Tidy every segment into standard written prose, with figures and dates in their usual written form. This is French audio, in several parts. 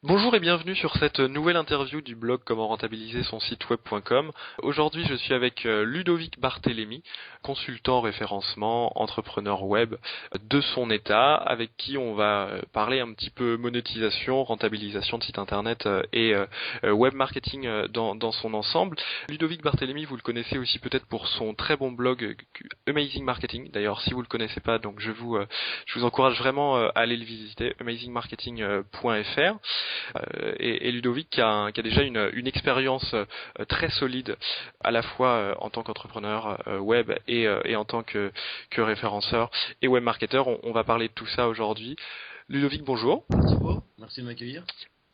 Bonjour et bienvenue sur cette nouvelle interview du blog comment rentabiliser son site web.com. Aujourd'hui, je suis avec Ludovic Barthélémy, consultant référencement, entrepreneur web de son état, avec qui on va parler un petit peu monétisation, rentabilisation de site internet et web marketing dans son ensemble. Ludovic Barthélémy, vous le connaissez aussi peut-être pour son très bon blog Amazing Marketing. D'ailleurs, si vous le connaissez pas, donc je vous encourage vraiment à aller le visiter, amazingmarketing.fr. Et Ludovic qui a déjà une expérience très solide à la fois en tant qu'entrepreneur web et en tant que référenceur et web marketeur. On va parler de tout ça aujourd'hui. Ludovic, bonjour. Thibaut, merci de m'accueillir.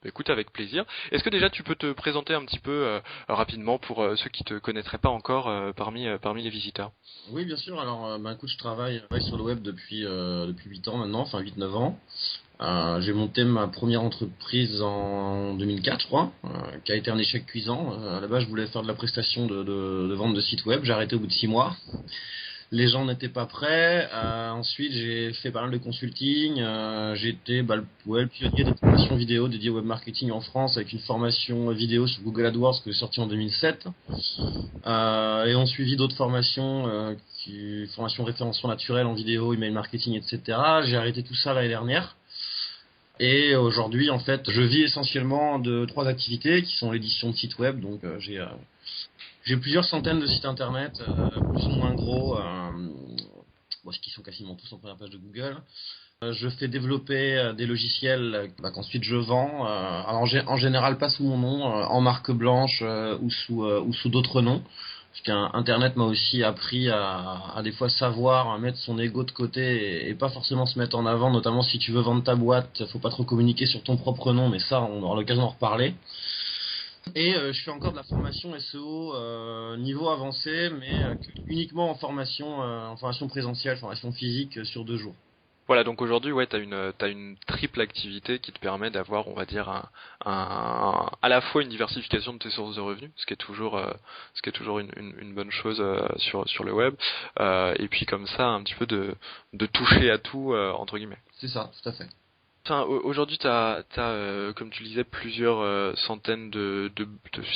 Écoute, avec plaisir. Est-ce que déjà tu peux te présenter un petit peu rapidement pour ceux qui te connaîtraient pas encore parmi les visiteurs? Oui, bien sûr. Alors, écoute, je travaille sur le web depuis 8 ans maintenant, enfin 8-9 ans. J'ai monté ma première entreprise en 2004, je crois, qui a été un échec cuisant. À la base, je voulais faire de la prestation de vente de sites web. J'ai arrêté au bout de 6 mois. Les gens n'étaient pas prêts. Ensuite, j'ai fait pas mal de consulting. J'ai été le pionnier de formation vidéo dédiée au web marketing en France avec une formation vidéo sur Google AdWords que j'ai sortie en 2007. Et ont suivi d'autres formations, formation référencement naturel en vidéo, email marketing, etc. J'ai arrêté tout ça l'année dernière. Et aujourd'hui, en fait, je vis essentiellement de trois activités qui sont l'édition de sites web. Donc, j'ai plusieurs centaines de sites internet, plus ou moins gros, qui sont quasiment tous en première page de Google. Je fais développer des logiciels qu'ensuite je vends. Alors en général pas sous mon nom, en marque blanche ou sous d'autres noms. Parce qu'Internet m'a aussi appris à des fois savoir mettre son ego de côté et pas forcément se mettre en avant, notamment si tu veux vendre ta boîte, faut pas trop communiquer sur ton propre nom, mais ça on aura l'occasion d'en reparler. Et je fais encore de la formation SEO niveau avancé, mais uniquement en formation présentielle, formation physique sur 2 jours. Voilà, donc aujourd'hui, ouais, t'as une triple activité qui te permet d'avoir, on va dire, à la fois une diversification de tes sources de revenus, ce qui est toujours une bonne chose sur le web, et puis comme ça, un petit peu de toucher à tout entre guillemets. C'est ça, tout à fait. Enfin, aujourd'hui, comme tu le disais, plusieurs centaines de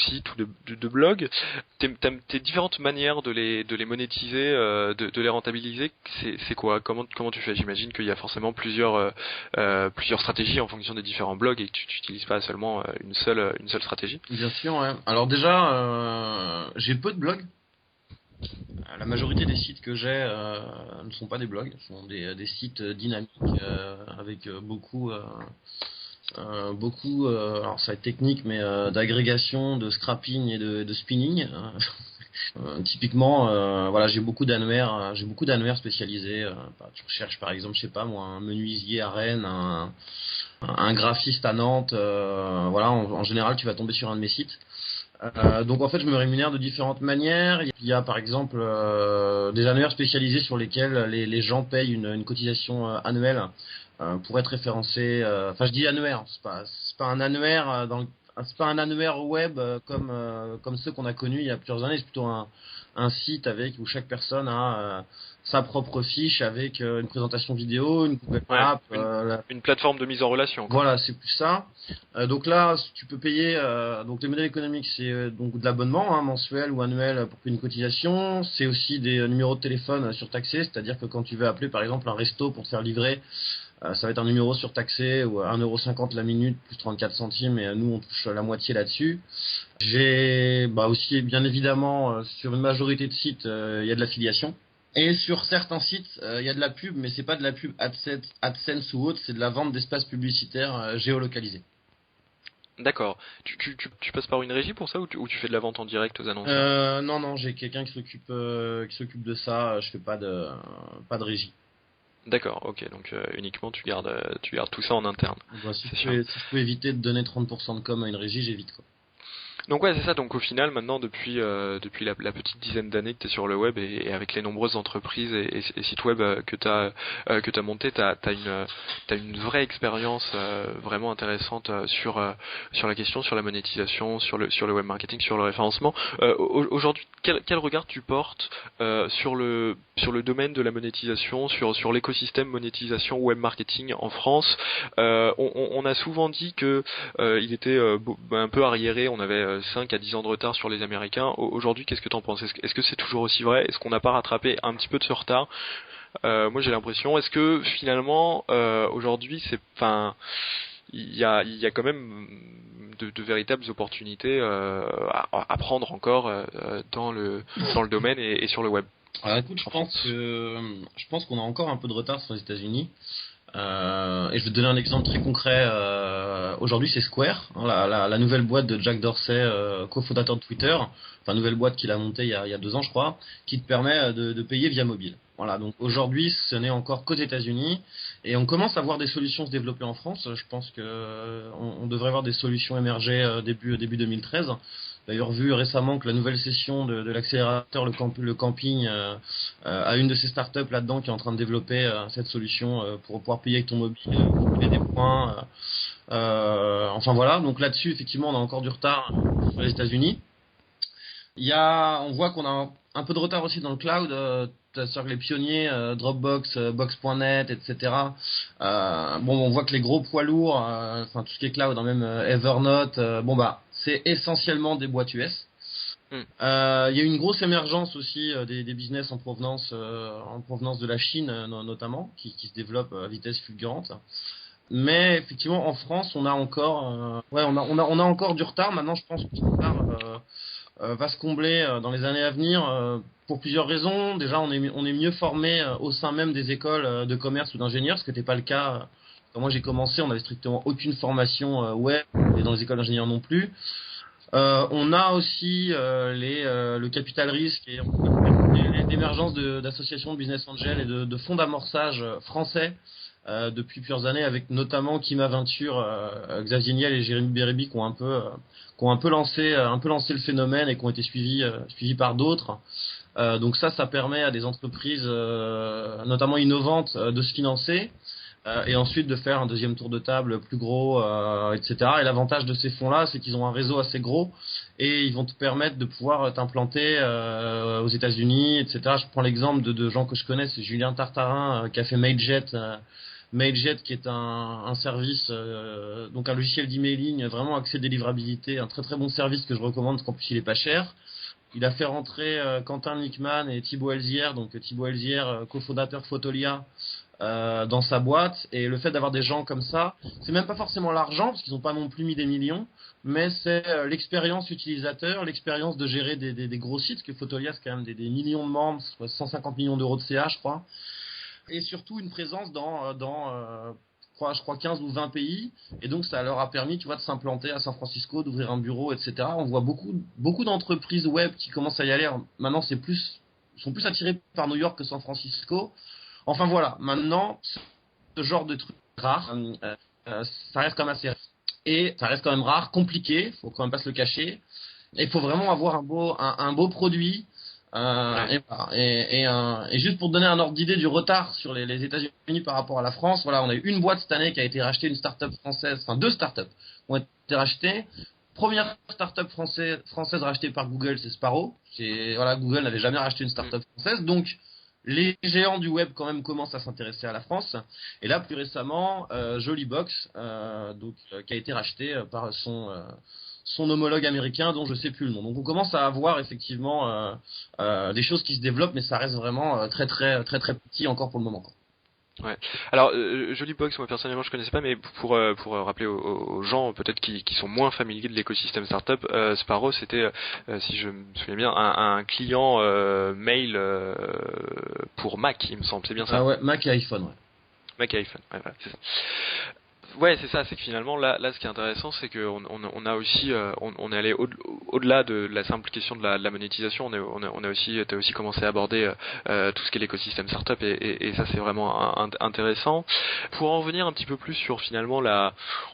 sites ou de blogs. Tes différentes manières de les monétiser, de les rentabiliser, c'est quoi? Comment tu fais? J'imagine qu'il y a forcément plusieurs stratégies en fonction des différents blogs et que tu n'utilises pas seulement une seule stratégie. Bien sûr, ouais. Alors déjà, j'ai peu de blogs. La majorité des sites que j'ai ne sont pas des blogs, ce sont des sites dynamiques avec alors ça va être technique, mais d'agrégation, de scrapping et de spinning. Typiquement, voilà, j'ai beaucoup d'annuaires spécialisés. Tu recherches par exemple, je sais pas moi, un menuisier à Rennes, un graphiste à Nantes. Voilà, en général, tu vas tomber sur un de mes sites. Donc en fait, je me rémunère de différentes manières. Il y a par exemple des annuaires spécialisés sur lesquels les gens payent une cotisation annuelle pour être référencés. Enfin, je dis annuaire, c'est pas un annuaire c'est pas un annuaire web comme ceux qu'on a connus il y a plusieurs années. C'est plutôt un site où chaque personne a sa propre fiche avec une présentation vidéo, une Google Ouais, Map. une plateforme de mise en relation, quoi. Voilà, c'est plus ça. Donc là, tu peux payer. Donc les modèles économiques, c'est donc de l'abonnement mensuel ou annuel pour une cotisation. C'est aussi des numéros de téléphone surtaxés, c'est-à-dire que quand tu veux appeler par exemple un resto pour te faire livrer, ça va être un numéro surtaxé ou 1,50 € la minute plus 34 centimes, et nous on touche la moitié là-dessus. J'ai aussi bien évidemment sur une majorité de sites, il y a de l'affiliation. Et sur certains sites, il y a de la pub, mais c'est pas de la pub AdSense ou autre, c'est de la vente d'espaces publicitaires géolocalisés. D'accord. Tu passes par une régie pour ça ou tu fais de la vente en direct aux annonceurs? Non, non, j'ai quelqu'un qui s'occupe de ça. Je fais pas de régie. D'accord, ok, donc uniquement tu gardes tout ça en interne, Bon, si c'est je sûr. peux, si je peux éviter de donner 30% de com à une régie, j'évite quoi. Donc ouais, c'est ça. Donc au final, maintenant, depuis la petite dizaine d'années que tu es sur le web et avec les nombreuses entreprises et sites web que t'as monté, t'as une vraie expérience vraiment intéressante sur la question, sur la monétisation, sur le web marketing, sur le référencement. Aujourd'hui, quel regard tu portes sur le domaine de la monétisation, sur l'écosystème monétisation web marketing en France? On a souvent dit que il était un peu arriéré, on avait 5 à 10 ans de retard sur les Américains. Aujourd'hui, qu'est-ce que t'en penses? Est-ce que c'est toujours aussi vrai? Est-ce qu'on n'a pas rattrapé un petit peu de ce retard? Moi j'ai l'impression. Est-ce que finalement aujourd'hui il y a quand même de véritables opportunités à prendre encore dans le domaine et sur le web? Alors écoute, je pense qu'on a encore un peu de retard sur les États-Unis. Et je vais te donner un exemple très concret. Aujourd'hui, c'est Square, hein, la nouvelle boîte de Jack Dorsey, cofondateur de Twitter. Enfin, nouvelle boîte qu'il a montée il y a 2 ans, je crois, qui te permet de payer via mobile. Voilà. Donc aujourd'hui, ce n'est encore qu'aux États-Unis, et on commence à voir des solutions se développer en France. Je pense que on devrait voir des solutions émerger début 2013. D'ailleurs, vu récemment que la nouvelle session de l'accélérateur, le camping, a une de ces startups là-dedans qui est en train de développer cette solution pour pouvoir payer avec ton mobile, payer des points. Enfin voilà, donc là-dessus, effectivement, on a encore du retard sur les États-Unis. On voit qu'on a un peu de retard aussi dans le cloud. C'est-à-dire que les pionniers, Dropbox, Box.net, etc. On voit que les gros poids lourds, enfin tout ce qui est cloud, hein, même Evernote, c'est essentiellement des boîtes US. Il y a une grosse émergence aussi des business en provenance de la Chine notamment, qui se développent à vitesse fulgurante. Mais effectivement, en France, on a encore, on a encore du retard. Maintenant, je pense que ce retard va se combler dans les années à venir pour plusieurs raisons. Déjà, on est mieux formé au sein même des écoles de commerce ou d'ingénieurs, ce qui n'était pas le cas. Quand moi j'ai commencé, on n'avait strictement aucune formation web, et dans les écoles d'ingénieurs non plus. On a aussi le capital risque et l'émergence d'associations de business angels et de fonds d'amorçage français depuis plusieurs années, avec notamment Kima Venture, Xavier Niel et Jérémy Bérébi qui ont un peu lancé le phénomène et qui ont été suivis par d'autres. Donc ça permet à des entreprises notamment innovantes de se financer. Et ensuite de faire un deuxième tour de table plus gros, etc. Et l'avantage de ces fonds-là, c'est qu'ils ont un réseau assez gros et ils vont te permettre de pouvoir t'implanter aux États-Unis, etc. Je prends l'exemple de gens que je connais, c'est Julien Tartarin qui a fait MailJet. MailJet qui est un service, donc un logiciel d'emailing vraiment axé délivrabilité, un très très bon service que je recommande parce qu'en plus il est pas cher. Il a fait rentrer Quentin Nickman et Thibaut Elzière, donc Thibaut Elzière, cofondateur Photolia, dans sa boîte. Et le fait d'avoir des gens comme ça, c'est même pas forcément l'argent parce qu'ils n'ont pas non plus mis des millions, mais c'est l'expérience utilisateur, l'expérience de gérer des gros sites, que Photolia c'est quand même des millions de membres, 150 millions d'euros de CA je crois, et surtout une présence dans je crois 15 ou 20 pays, et donc ça leur a permis, tu vois, de s'implanter à San Francisco, d'ouvrir un bureau, etc. On voit beaucoup d'entreprises web qui commencent à y aller. Maintenant, sont plus attirés par New York que San Francisco. Enfin voilà, maintenant, ce genre de truc rare, ça reste quand même assez rare. Et ça reste quand même rare, compliqué, faut quand même pas se le cacher. Et il faut vraiment avoir un beau produit. Et juste pour te donner un ordre d'idée du retard sur les États-Unis par rapport à la France, voilà, on a eu une boîte cette année qui a été rachetée, une start-up française, enfin 2 start-up ont été rachetées. Première start-up française rachetée par Google, c'est Sparrow. Google n'avait jamais racheté une start-up française, donc les géants du web quand même commencent à s'intéresser à la France. Et là, plus récemment, Jolibox, qui a été racheté par son homologue américain dont je sais plus le nom. Donc on commence à avoir effectivement des choses qui se développent, mais ça reste vraiment très très très très petit encore pour le moment. Ouais. Alors Jolibox, moi personnellement je connaissais pas, mais pour rappeler aux gens peut-être qui sont moins familiers de l'écosystème startup, Sparrow c'était si je me souviens bien un client mail pour Mac, il me semble, c'est bien ça. Ah ouais, Mac et iPhone, ouais. Mac et iPhone, ouais, voilà, c'est ça. Ouais, c'est ça. C'est que finalement, là, ce qui est intéressant, c'est qu'on a aussi, on est allé au-delà de la simple question de la monétisation. On a aussi, t'as aussi commencé à aborder tout ce qui est l'écosystème startup, et ça, c'est vraiment intéressant. Pour en revenir un petit peu plus sur finalement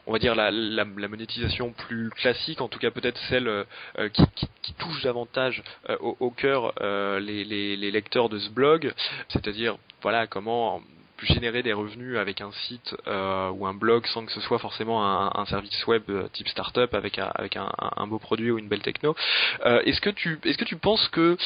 on va dire la monétisation plus classique, en tout cas peut-être celle qui touche davantage au cœur les lecteurs de ce blog, c'est-à-dire voilà comment générer des revenus avec un site ou un blog sans que ce soit forcément un service web type startup avec un beau produit ou une belle techno. Est-ce que tu penses que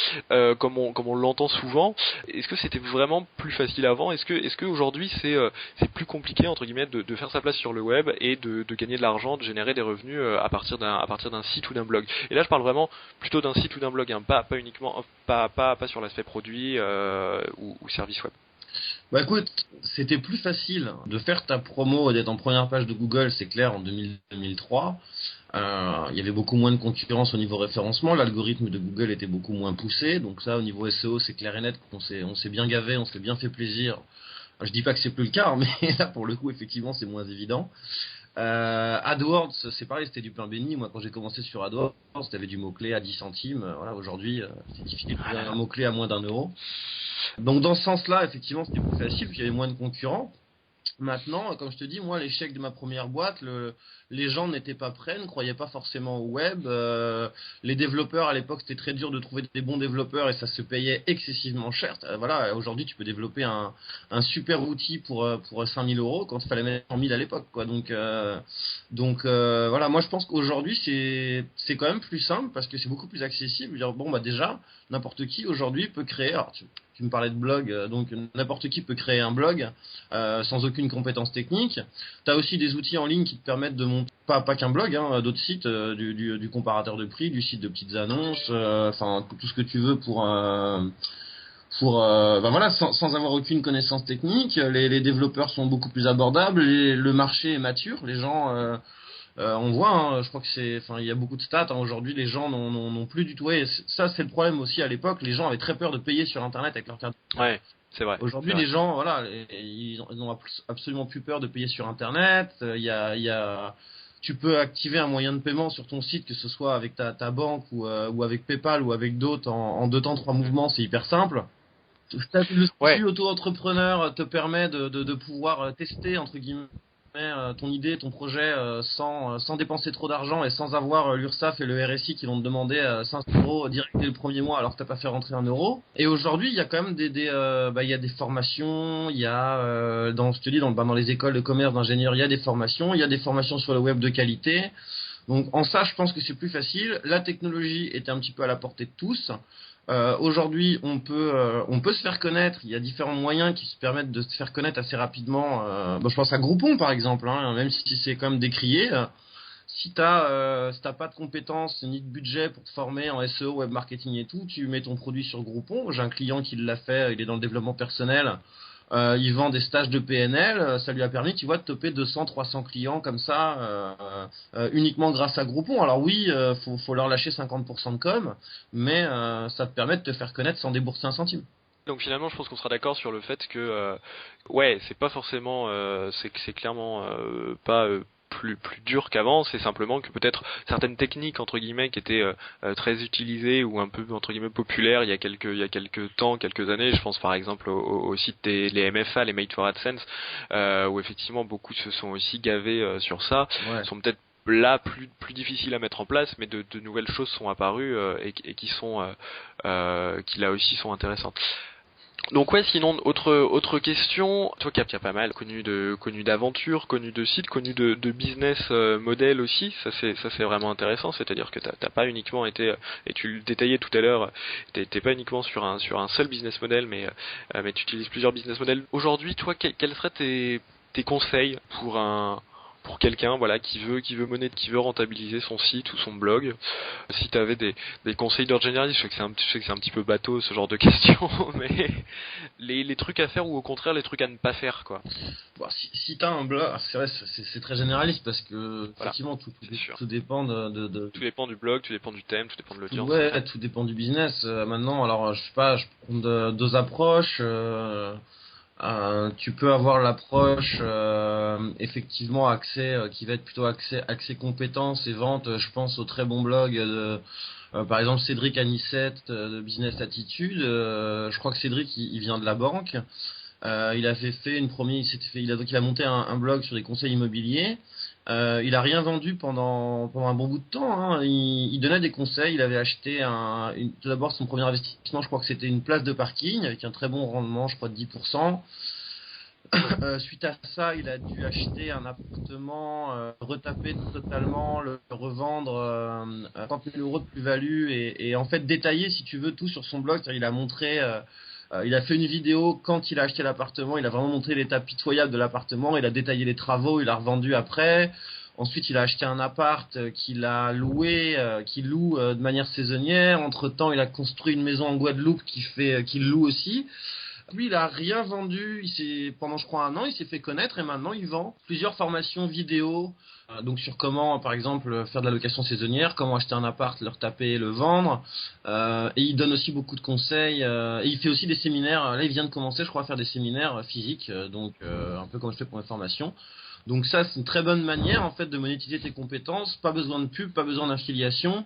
comme on l'entend souvent, est-ce que c'était vraiment plus facile avant? Est-ce que aujourd'hui c'est plus compliqué entre guillemets de faire sa place sur le web et de gagner de l'argent, de générer des revenus à partir d'un site ou d'un blog? Et là je parle vraiment plutôt d'un site ou d'un blog, hein, pas uniquement pas sur l'aspect produit ou service web. Bah écoute, c'était plus facile de faire ta promo et d'être en première page de Google, c'est clair, en 2003. Il y avait beaucoup moins de concurrence au niveau référencement, l'algorithme de Google était beaucoup moins poussé, donc ça au niveau SEO c'est clair et net qu'on s'est bien gavé, on s'est bien fait plaisir. Je dis pas que c'est plus le cas, mais là pour le coup effectivement c'est moins évident. AdWords, c'est pareil, c'était du pain béni. Moi, quand j'ai commencé sur AdWords, t'avais du mot-clé à 10 centimes. Voilà, aujourd'hui, c'est difficile de trouver un mot-clé à moins d'1 euro. Donc, dans ce sens-là, effectivement, c'était plus facile, puis il y avait moins de concurrents. Maintenant, comme je te dis, moi, l'échec de ma première boîte, les gens n'étaient pas prêts, ne croyaient pas forcément au web. Les développeurs, à l'époque, c'était très dur de trouver des bons développeurs et ça se payait excessivement cher. Voilà, aujourd'hui, tu peux développer un super outil pour 5000 euros quand il fallait mettre 100 000 à l'époque, quoi. Donc voilà, moi, je pense qu'aujourd'hui, c'est quand même plus simple parce que c'est beaucoup plus accessible. Dire, bon, bah déjà, n'importe qui aujourd'hui peut créer. Alors, tu me parlais de blog, donc n'importe qui peut créer un blog sans aucune compétence technique. Tu as aussi des outils en ligne qui te permettent de monter, pas qu'un blog, hein, d'autres sites, du comparateur de prix, du site de petites annonces, enfin tout ce que tu veux pour ben voilà, sans avoir aucune connaissance technique. Les développeurs sont beaucoup plus abordables, le marché est mature, les gens on voit, hein, je crois que il y a beaucoup de stats, hein, aujourd'hui les gens n'ont plus du tout. Et ça c'est le problème aussi à l'époque, les gens avaient très peur de payer sur internet avec leur carte. Ouais, c'est vrai. Aujourd'hui les gens, voilà, ils ont absolument plus peur de payer sur internet. Tu peux activer un moyen de paiement sur ton site, que ce soit avec ta banque ou avec PayPal ou avec d'autres en 2 temps 3 mouvements, c'est hyper simple. Le statut auto-entrepreneur te permet de pouvoir tester entre guillemets ton idée, ton projet sans dépenser trop d'argent et sans avoir l'URSSAF et le RSI qui vont te demander 500 euros direct dès le premier mois alors que t'as pas fait rentrer 1 euro. Et aujourd'hui, il y a quand même il y a des formations, il y a je te dis dans les écoles de commerce, d'ingénieurs, il y a des formations sur le web de qualité. Donc en ça, je pense que c'est plus facile. La technologie était un petit peu à la portée de tous. Aujourd'hui, on peut se faire connaître. Il y a différents moyens qui se permettent de se faire connaître assez rapidement. Je pense à Groupon par exemple, hein, même si c'est quand même décrié. Si t'as pas de compétences ni de budget pour te former en SEO, web marketing et tout, tu mets ton produit sur Groupon. J'ai un client qui l'a fait, il est dans le développement personnel. Il vend des stages de PNL, ça lui a permis, tu vois, de toper 200-300 clients comme ça, uniquement grâce à Groupon. Alors oui, faut leur lâcher 50% de com, mais ça te permet de te faire connaître sans débourser un centime. Donc finalement, je pense qu'on sera d'accord sur le fait que ouais, c'est pas forcément, c'est clairement pas plus dur qu'avant. C'est simplement que peut-être certaines techniques entre guillemets qui étaient très utilisées ou un peu entre guillemets populaires il y a quelques temps, quelques années. Je pense par exemple au site les MFA, les Made for AdSense, où effectivement beaucoup se sont aussi gavés sur ça. Ouais. Sont peut-être là plus difficile à mettre en place, mais de nouvelles choses sont apparues et qui là aussi sont intéressantes. Donc ouais, sinon autre question, toi qui as pas mal connu d'aventures, connu de sites, connu de business model aussi, ça c'est vraiment intéressant, c'est-à-dire que t'as pas uniquement été, et tu le détaillais tout à l'heure, t'es pas uniquement sur un seul business model, mais tu utilises plusieurs business models. Aujourd'hui, toi, quels seraient tes conseils pour quelqu'un voilà qui veut rentabiliser son site ou son blog? Si tu avais des conseils d'ordre généraliste, je sais que c'est un petit peu bateau ce genre de questions, mais les trucs à faire ou au contraire les trucs à ne pas faire, quoi. Bon, si t'as un blog, c'est vrai, c'est très généraliste parce que voilà, effectivement tout dépend de tout dépend du blog, tout dépend du thème, tout dépend de l'audience. Ouais, tout dépend du business. Maintenant, alors je sais pas, je prends deux approches. Tu peux avoir l'approche effectivement accès qui va être plutôt accès compétences et vente. Je pense au très bon blog de par exemple Cédric Anissette de Business Attitude. Je crois que Cédric il vient de la banque. Il avait fait une première, il a monté un blog sur des conseils immobiliers. Il a rien vendu pendant un bon bout de temps, hein. Il donnait des conseils. Il avait acheté tout d'abord son premier investissement. Je crois que c'était une place de parking avec un très bon rendement, je crois de 10%. Suite à ça, il a dû acheter un appartement, retaper totalement, le revendre à 50 000 euros de plus-value et en fait détailler, si tu veux, tout sur son blog. C'est-à-dire, il a montré, il a fait une vidéo quand il a acheté l'appartement. Il a vraiment montré l'état pitoyable de l'appartement. Il a détaillé les travaux. Il a revendu après. Ensuite, il a acheté un appart qu'il a loué, qu'il loue de manière saisonnière. Entre-temps, il a construit une maison en Guadeloupe qu'il loue aussi. Lui, il a rien vendu. Pendant, je crois, un an, il s'est fait connaître et maintenant, il vend plusieurs formations vidéo. Donc, sur comment, par exemple, faire de la location saisonnière, comment acheter un appart, le retaper et le vendre. Et il donne aussi beaucoup de conseils. Et il fait aussi des séminaires. Là, il vient de commencer, je crois, à faire des séminaires physiques. Donc, un peu comme je fais pour mes formations. Donc ça, c'est une très bonne manière, en fait, de monétiser tes compétences. Pas besoin de pub, pas besoin d'affiliation.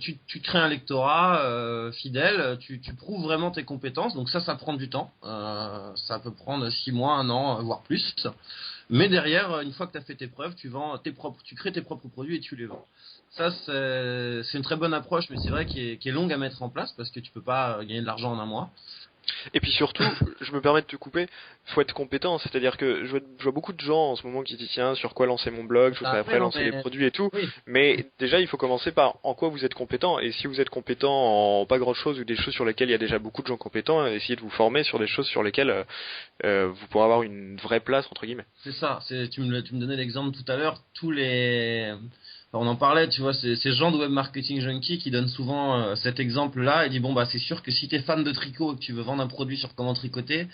Tu crées un lectorat fidèle, tu prouves vraiment tes compétences. Donc ça prend du temps. Ça peut prendre 6 mois, 1 an, voire plus. Mais derrière, une fois que tu as fait tes preuves, tu crées tes propres produits et tu les vends. Ça, c'est une très bonne approche, mais c'est vrai qui est longue à mettre en place parce que tu peux pas gagner de l'argent en un mois. Et puis surtout, je me permets de te couper, faut être compétent, c'est-à-dire que je vois beaucoup de gens en ce moment qui disent tiens, sur quoi lancer mon blog, je voudrais après lancer les produits et tout, oui. Mais déjà il faut commencer par en quoi vous êtes compétent, et si vous êtes compétent en pas grand-chose ou des choses sur lesquelles il y a déjà beaucoup de gens compétents, essayez de vous former sur des choses sur lesquelles vous pourrez avoir une vraie place entre guillemets. C'est ça, tu me donnais l'exemple tout à l'heure, on en parlait, tu vois, ces gens de web marketing junkie qui donnent souvent cet exemple-là et disent bon bah c'est sûr que si t'es fan de tricot et que tu veux vendre un produit sur comment tricoter,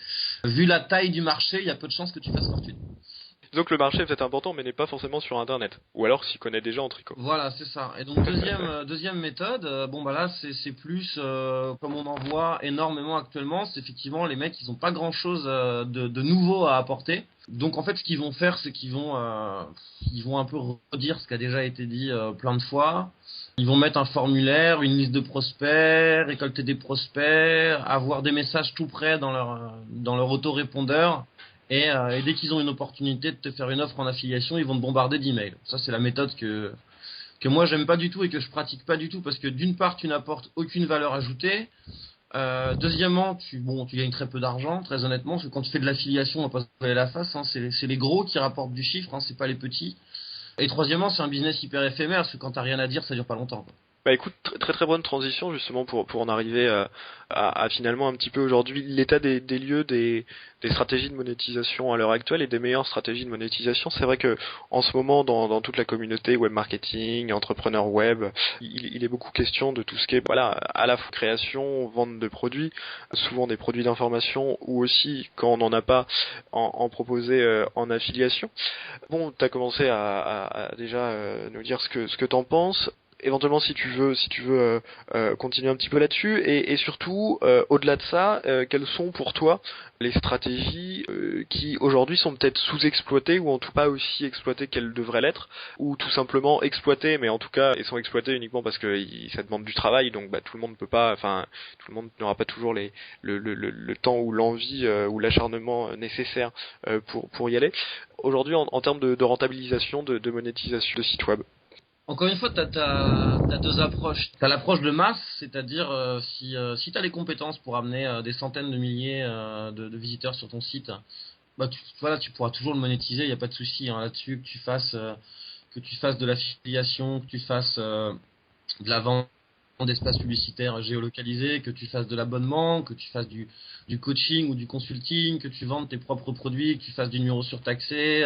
vu la taille du marché, il y a peu de chances que tu fasses fortune. Donc le marché est peut-être important mais n'est pas forcément sur internet, ou alors s'y connaît déjà en tricot. Voilà, c'est ça. Et donc deuxième méthode, bon bah là c'est plus comme on en voit énormément actuellement, c'est effectivement les mecs ils ont pas grand-chose de nouveau à apporter. Donc en fait ce qu'ils vont faire c'est qu'ils vont un peu redire ce qui a déjà été dit plein de fois. Ils vont mettre un formulaire, une liste de prospects, récolter des prospects, avoir des messages tout près dans leur autorépondeur. Et dès qu'ils ont une opportunité de te faire une offre en affiliation, ils vont te bombarder d'emails. Ça, c'est la méthode que moi j'aime pas du tout et que je pratique pas du tout parce que d'une part, tu n'apportes aucune valeur ajoutée. Deuxièmement, tu gagnes très peu d'argent, très honnêtement, parce que quand tu fais de l'affiliation, on va pas se voiler la face, hein, c'est les gros qui rapportent du chiffre, hein, c'est pas les petits. Et troisièmement, c'est un business hyper éphémère parce que quand t'as rien à dire, ça dure pas longtemps, quoi. Bah écoute, très très bonne transition justement pour en arriver à finalement un petit peu aujourd'hui l'état des lieux des stratégies de monétisation à l'heure actuelle et des meilleures stratégies de monétisation. C'est vrai que en ce moment dans toute la communauté web marketing, entrepreneur web, il est beaucoup question de tout ce qui est voilà à la fois création, vente de produits, souvent des produits d'information ou aussi quand on n'en a pas en proposer en affiliation. Bon, t'as commencé à déjà nous dire ce que t'en penses. Éventuellement si tu veux continuer un petit peu là-dessus et surtout au-delà de ça quelles sont pour toi les stratégies qui aujourd'hui sont peut-être sous-exploitées ou en tout cas pas aussi exploitées qu'elles devraient l'être ou tout simplement exploitées mais en tout cas elles sont exploitées uniquement parce que ça demande du travail donc bah tout le monde peut pas tout le monde n'aura pas toujours le temps ou l'envie ou l'acharnement nécessaire pour y aller aujourd'hui en termes de rentabilisation de monétisation de sites web. Encore une fois, t'as deux approches. T'as l'approche de masse, c'est-à-dire si t'as les compétences pour amener des centaines de milliers de visiteurs sur ton site, bah tu pourras toujours le monétiser, il y a pas de souci hein, là-dessus, que tu fasses de l'affiliation, que tu fasses de la vente d'espaces publicitaires géolocalisés, que tu fasses de l'abonnement, que tu fasses du coaching ou du consulting, que tu vendes tes propres produits, que tu fasses du numéro surtaxé.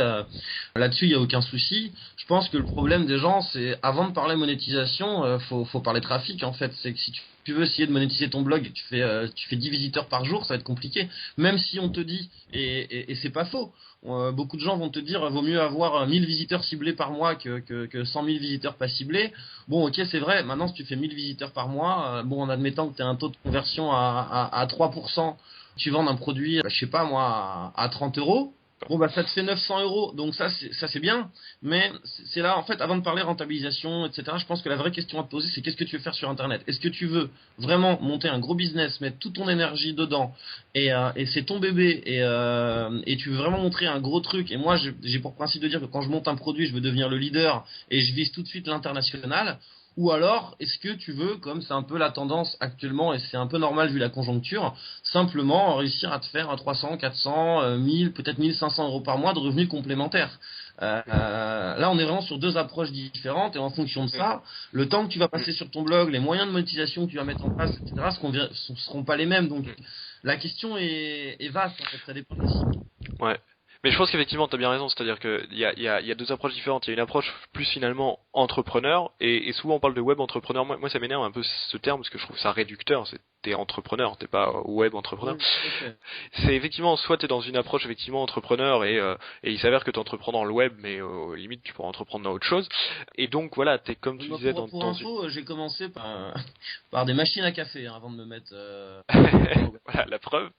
Là-dessus, il n'y a aucun souci. Je pense que le problème des gens, c'est avant de parler monétisation, faut parler trafic en fait. C'est que si tu veux essayer de monétiser ton blog et que tu fais 10 visiteurs par jour, ça va être compliqué. Même si on te dit, et c'est pas faux, beaucoup de gens vont te dire vaut mieux avoir 1000 visiteurs ciblés par mois que 100 000 visiteurs pas ciblés. Bon, ok, c'est vrai. Maintenant, si tu fais 1000 visiteurs par mois, en admettant que tu as un taux de conversion à 3%, tu vends un produit, je sais pas moi, à 30 euros. Bon bah ça te fait 900 euros, donc ça c'est bien, mais c'est là en fait avant de parler rentabilisation, etc. Je pense que la vraie question à te poser c'est qu'est-ce que tu veux faire sur Internet. Est-ce que tu veux vraiment monter un gros business, mettre toute ton énergie dedans et c'est ton bébé et tu veux vraiment montrer un gros truc. Et moi j'ai pour principe de dire que quand je monte un produit je veux devenir le leader et je vise tout de suite l'international. Ou alors, est-ce que tu veux, comme c'est un peu la tendance actuellement, et c'est un peu normal vu la conjoncture, simplement réussir à te faire 300, 400, 1000, peut-être 1500 euros par mois de revenus complémentaires. Là, on est vraiment sur deux approches différentes, et en fonction de ça, le temps que tu vas passer sur ton blog, les moyens de monétisation que tu vas mettre en place, etc., seront pas les mêmes. Donc, la question est vaste, en fait, ça dépend de la cible. Ouais. Mais je pense qu'effectivement, tu as bien raison, c'est-à-dire qu'il y a deux approches différentes. Il y a une approche plus finalement entrepreneur, et souvent on parle de web entrepreneur. Moi ça m'énerve un peu ce terme, parce que je trouve ça réducteur. T'es entrepreneur, t'es pas web entrepreneur. Oui, okay. C'est effectivement, soit t'es dans une approche effectivement entrepreneur, et il s'avère que tu entreprends dans le web, mais limite tu pourras entreprendre dans autre chose. Et donc voilà, t'es comme tu disais pour info, j'ai commencé par des machines à café avant de me mettre... Voilà, la preuve.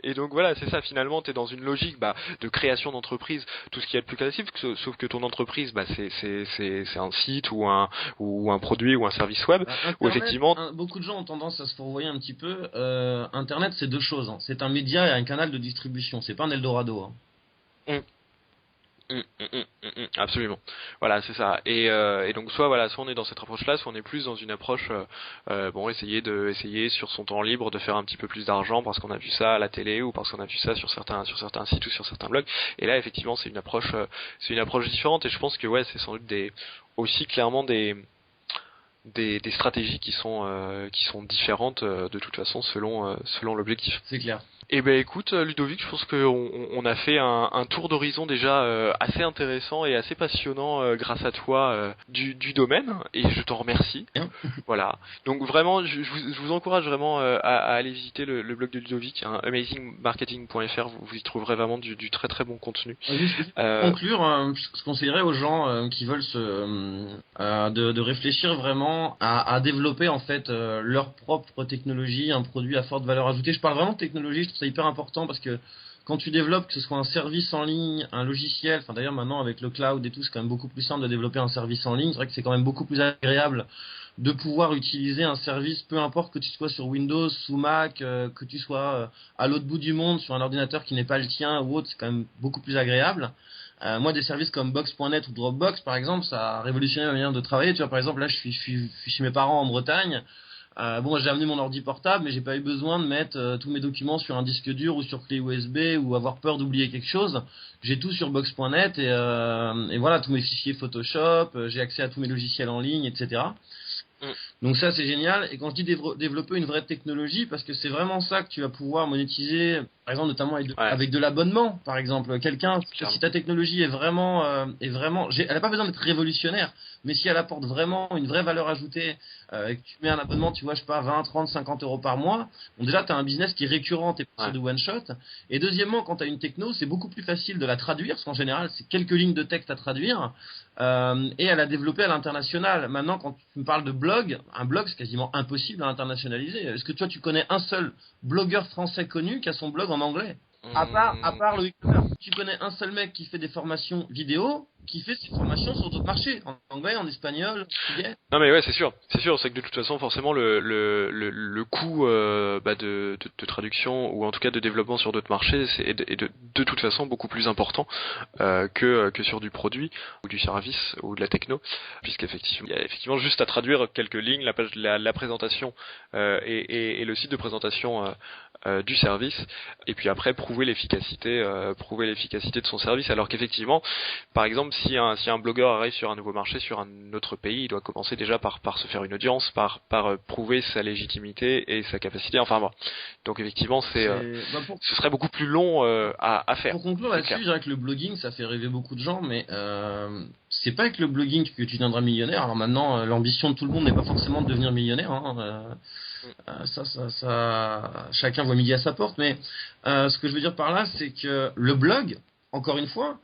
Et donc voilà, c'est ça, finalement t'es dans une logique de création d'entreprise, tout ce qui est le plus classique, sauf que ton entreprise c'est un site ou un produit ou un service web. Internet, où effectivement beaucoup de gens ont tendance à se fourvoyer un petit peu. Internet c'est deux choses, hein. C'est un média et un canal de distribution, c'est pas un Eldorado, hein. Absolument. Voilà, c'est ça. Et donc soit on est dans cette approche-là, soit on est plus dans une approche essayer sur son temps libre de faire un petit peu plus d'argent parce qu'on a vu ça à la télé ou parce qu'on a vu ça sur certains sites ou sur certains blogs. Et là effectivement c'est une approche différente, et je pense que c'est sans doute aussi clairement des stratégies qui sont différentes de toute façon selon l'objectif. C'est clair. Eh ben écoute Ludovic, je pense qu'on a fait un tour d'horizon déjà assez intéressant et assez passionnant grâce à toi du domaine, et je t'en remercie. Voilà. Donc vraiment, je vous encourage vraiment à aller visiter le blog de Ludovic, hein, amazingmarketing.fr. Vous y trouverez vraiment du très très bon contenu. Pour conclure, je conseillerais aux gens qui veulent de réfléchir vraiment à développer en fait leur propre technologie, un produit à forte valeur ajoutée. Je parle vraiment de technologie, je trouve ça hyper important parce que quand tu développes, que ce soit un service en ligne, un logiciel, enfin d'ailleurs maintenant avec le cloud et tout, c'est quand même beaucoup plus simple de développer un service en ligne. C'est vrai que c'est quand même beaucoup plus agréable de pouvoir utiliser un service, peu importe que tu sois sur Windows, sous Mac, que tu sois à l'autre bout du monde sur un ordinateur qui n'est pas le tien ou autre, c'est quand même beaucoup plus agréable. Moi, des services comme Box.net ou Dropbox, par exemple, ça a révolutionné ma manière de travailler. Tu vois, par exemple, là, je suis chez mes parents en Bretagne. J'ai amené mon ordi portable, mais j'ai pas eu besoin de mettre tous mes documents sur un disque dur ou sur clé USB ou avoir peur d'oublier quelque chose. J'ai tout sur Box.net et voilà, tous mes fichiers Photoshop, j'ai accès à tous mes logiciels en ligne, etc. Donc ça c'est génial. Et quand je dis développer une vraie technologie, parce que c'est vraiment ça que tu vas pouvoir monétiser, par exemple notamment avec de l'abonnement, par exemple. Si ta technologie est vraiment, elle n'a pas besoin d'être révolutionnaire, mais si elle apporte vraiment une vraie valeur ajoutée, et que tu mets un abonnement, tu vois, je sais pas, 20, 30, 50 euros par mois, bon déjà tu as un business qui est récurrent, t'es pas de one shot. Et deuxièmement, quand tu as une techno, c'est beaucoup plus facile de la traduire, parce qu'en général c'est quelques lignes de texte à traduire, et à la développer à l'international. Maintenant, quand tu me parles de blog, un blog c'est quasiment impossible à internationaliser. Est-ce que toi tu connais un seul blogueur français connu qui a son blog en anglais? À part le e-commerce. Tu connais un seul mec qui fait des formations vidéo, qui fait ses formations sur d'autres marchés, en anglais, en espagnol, en portugais. Non mais c'est sûr, c'est que de toute façon forcément le coût de traduction ou en tout cas de développement sur d'autres marchés est de toute façon beaucoup plus important que sur du produit ou du service ou de la techno, puisqu'effectivement il y a effectivement juste à traduire quelques lignes, la présentation et le site de présentation du service, et puis après prouver l'efficacité de son service, alors qu'effectivement par exemple si un blogueur arrive sur un nouveau marché, sur un autre pays, il doit commencer déjà par se faire une audience, par prouver sa légitimité et sa capacité, enfin bon. Donc effectivement ce serait beaucoup plus long à faire. Pour conclure là-dessus, je dirais que le blogging ça fait rêver beaucoup de gens, mais c'est pas avec le blogging que tu deviendras millionnaire. Alors maintenant l'ambition de tout le monde n'est pas forcément de devenir millionnaire, hein. Ça, chacun voit midi à sa porte, mais ce que je veux dire par là, c'est que le blog, encore une fois,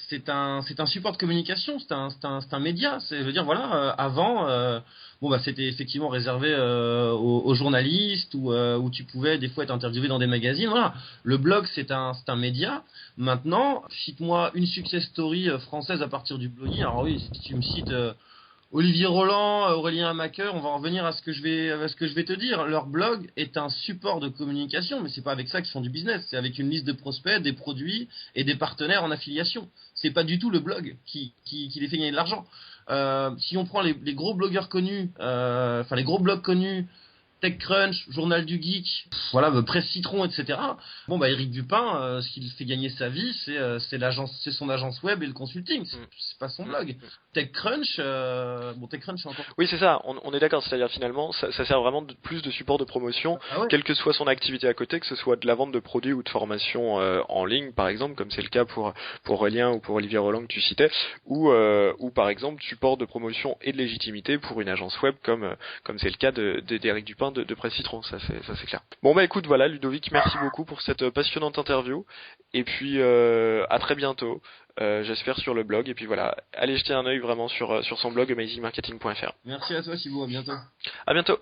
c'est un support de communication, c'est un média. Je veux dire, voilà, avant, bon bah c'était effectivement réservé aux journalistes où tu pouvais des fois être interviewé dans des magazines. Voilà, le blog c'est un média. Maintenant, cite-moi une success story française à partir du blogging. Alors oui, si tu me cites Olivier Roland, Aurélien Hamaker, on va en revenir à ce que je vais te dire. Leur blog est un support de communication, mais c'est pas avec ça qu'ils font du business. C'est avec une liste de prospects, des produits et des partenaires en affiliation. C'est pas du tout le blog qui les fait gagner de l'argent. Si on prend les gros blogueurs connus, enfin les gros blogs connus, TechCrunch, Journal du Geek, voilà, Presse Citron, etc. Bon bah Eric Dupin, ce qui lui fait gagner sa vie, c'est son agence web et le consulting. C'est pas son blog. TechCrunch, TechCrunch c'est encore. Oui, c'est ça. On est d'accord. C'est-à-dire finalement, ça sert vraiment plus de support de promotion, Ah ouais. quelle que soit son activité à côté, que ce soit de la vente de produits ou de formation en ligne, par exemple, comme c'est le cas pour Aurélien ou pour Olivier Roland que tu citais, ou par exemple support de promotion et de légitimité pour une agence web comme c'est le cas d'Éric Dupin de Presse Citron. Ça c'est clair. Bon bah écoute, voilà Ludovic, merci beaucoup pour cette passionnante interview. Et puis à très bientôt. J'espère sur le blog, et puis voilà, allez jeter un œil vraiment sur son blog amazingmarketing.fr. Merci à toi Thibaut, à bientôt. À bientôt.